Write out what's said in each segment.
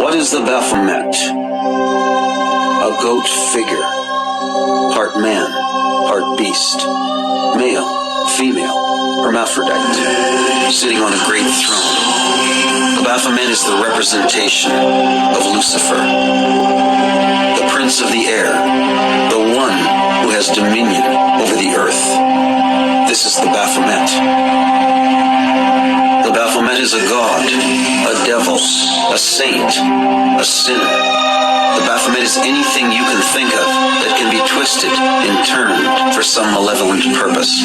What is the Baphomet? A goat figure, part man, part beast, male, female, hermaphrodite, sitting on a great throne. The Baphomet is the representation of Lucifer, the prince of the air, the one who has dominion over the earth. This is the Baphomet. The Baphomet is a god, a devil, a saint, a sinner. The Baphomet is anything you can think of that can be twisted and turned for some malevolent purpose.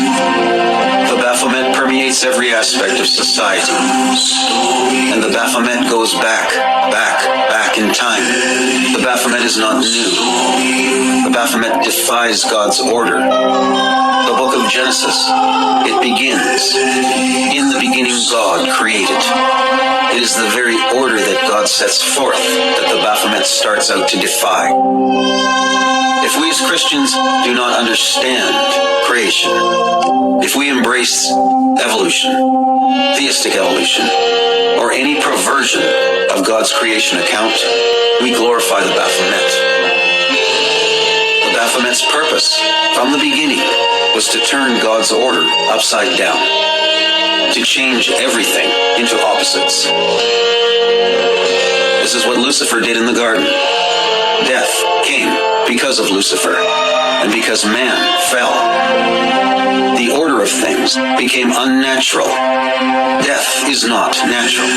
The Baphomet permeates every aspect of society. And the Baphomet goes back in time. The Baphomet is not new. The Baphomet defies God's order. The book of Genesis, it begins, in the beginning God created. It is the very order that God sets forth that the Baphomet starts out to defy. If we as Christians do not understand creation, if we embrace evolution, theistic evolution, or any perversion of God's creation account, we glorify the Baphomet. The Baphomet's purpose, from the beginning, was to turn God's order upside down, to change everything into opposites. This is what Lucifer did in the garden. Death came because of Lucifer, and because man fell. The order of things became unnatural. Death is not natural.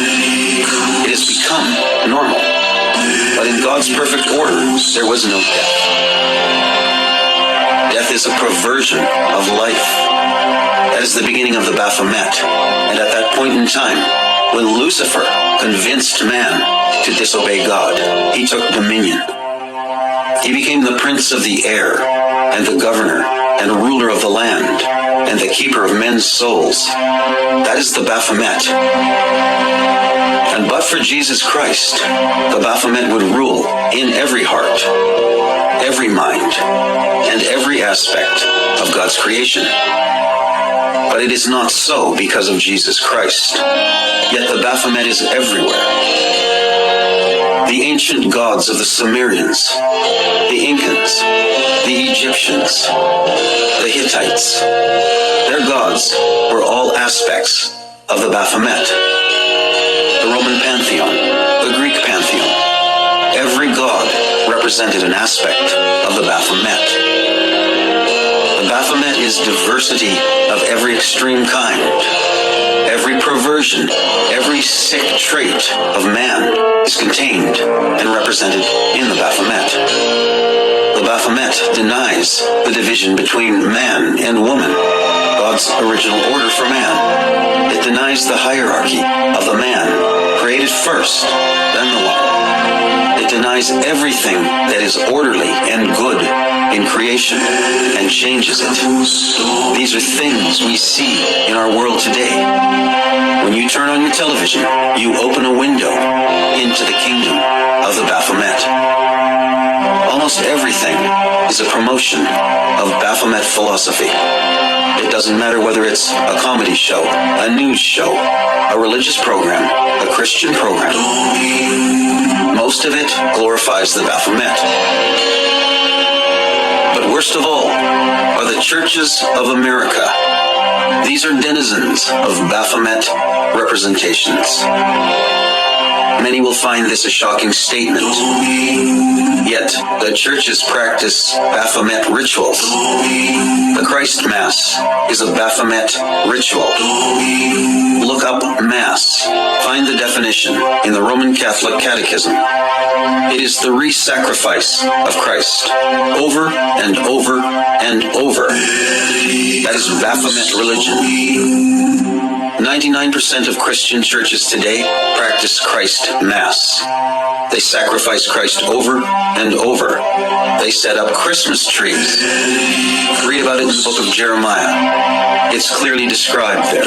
It has become normal. But in God's perfect order, there was no death. Death is a perversion of life. That is the beginning of the Baphomet. And at that point in time, when Lucifer convinced man to disobey God, he took dominion. He became the prince of the air, and the governor, and ruler of the land, and the keeper of men's souls. That is the Baphomet. And but for Jesus Christ, the Baphomet would rule in every heart, every mind, and every aspect of God's creation. But it is not so because of Jesus Christ. Yet the Baphomet is everywhere. The ancient gods of the Sumerians, the Incans, the Egyptians, the Hittites, their gods were all aspects of the Baphomet. The Roman pantheon, the Greek pantheon, every god represented an aspect of the Baphomet. The Baphomet is diversity of every extreme kind. Every perversion, every sick trait of man is contained and represented in the Baphomet. The Baphomet denies the division between man and woman, God's original order for man. It denies the hierarchy of the man, created first, then the woman. It denies everything that is orderly and good in creation and changes it. These are things we see in our world today. When you turn on your television, you open a window into the kingdom of the Baphomet. Almost everything is a promotion of Baphomet philosophy. It doesn't matter whether it's a comedy show, a news show, a religious program, a Christian program. Most of it glorifies the Baphomet. But worst of all are the churches of America. These are denizens of Baphomet representations. Many will find this a shocking statement. Yet, the churches practice Baphomet rituals. The Christ Mass is a Baphomet ritual. Look up Mass. Find the definition in the Roman Catholic Catechism. It is the re-sacrifice of Christ, over and over and over. That is Baphomet religion. 99% of Christian churches today practice Christ Mass. They sacrifice Christ over and over. They set up Christmas trees. Read about it in the book of Jeremiah. It's clearly described there.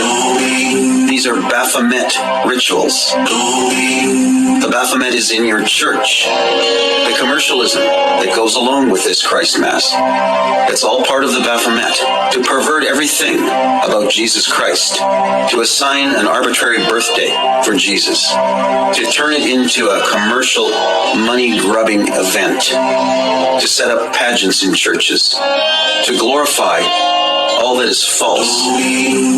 These are Baphomet rituals. The Baphomet is in your church. The commercialism that goes along with this Christ Mass, it's all part of the Baphomet, to pervert everything about Jesus Christ, to to assign an arbitrary birthday for Jesus, to turn it into a commercial, money-grubbing event, to set up pageants in churches, to glorify all that is false,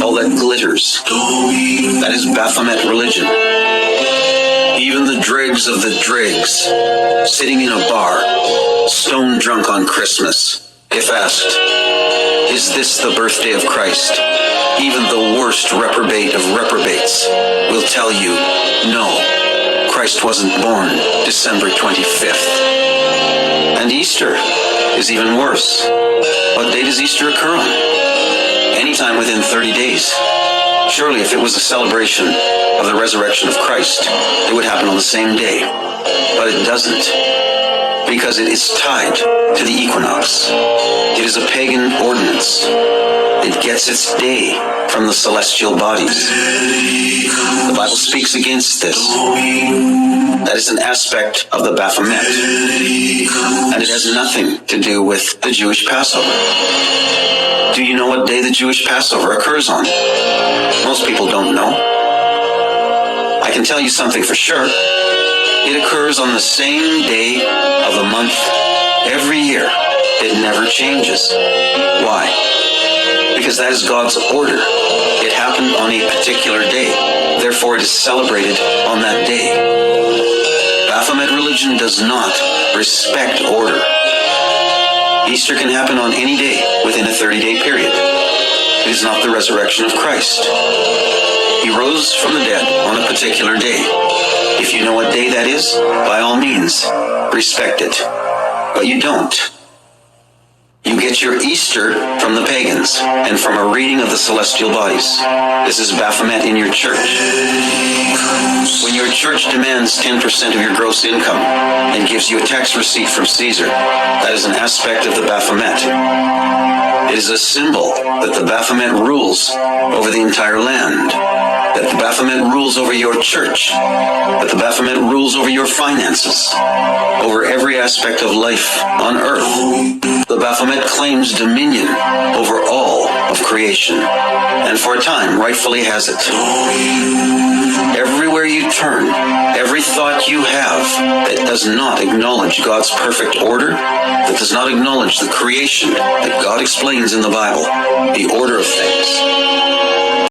all that glitters. That is Baphomet religion. Even the dregs of the dregs, sitting in a bar, stone drunk on Christmas, if asked, "Is this the birthday of Christ?" even the worst reprobate of reprobates will tell you, no, Christ wasn't born December 25th. And Easter is even worse. What day does Easter occur on? Anytime within 30 days. Surely if it was a celebration of the resurrection of Christ, it would happen on the same day. But it doesn't, because it is tied to the equinox. It is a pagan ordinance. It gets its day from the celestial bodies. The Bible speaks against this. That is an aspect of the Baphomet. And it has nothing to do with the Jewish Passover. Do you know what day the Jewish Passover occurs on? Most people don't know. I can tell you something for sure. It occurs on the same day of the month every year. It never changes. Why? Because that is God's order. It happened on a particular day. Therefore, it is celebrated on that day. Baphomet religion does not respect order. Easter can happen on any day within a 30-day period. It is not the resurrection of Christ. He rose from the dead on a particular day. If you know what day that is, by all means, respect it. But you don't. You get your Easter from the pagans and from a reading of the celestial bodies. This is Baphomet in your church. When your church demands 10% of your gross income and gives you a tax receipt from Caesar, that is an aspect of the Baphomet. It is a symbol that the Baphomet rules over the entire land, that the Baphomet rules over your church, that the Baphomet rules over your finances, over every aspect of life on earth. The Baphomet claims dominion over all of creation, and for a time rightfully has it. Everywhere you turn, every thought you have that does not acknowledge God's perfect order, that does not acknowledge the creation that God explains in the Bible, the order of things,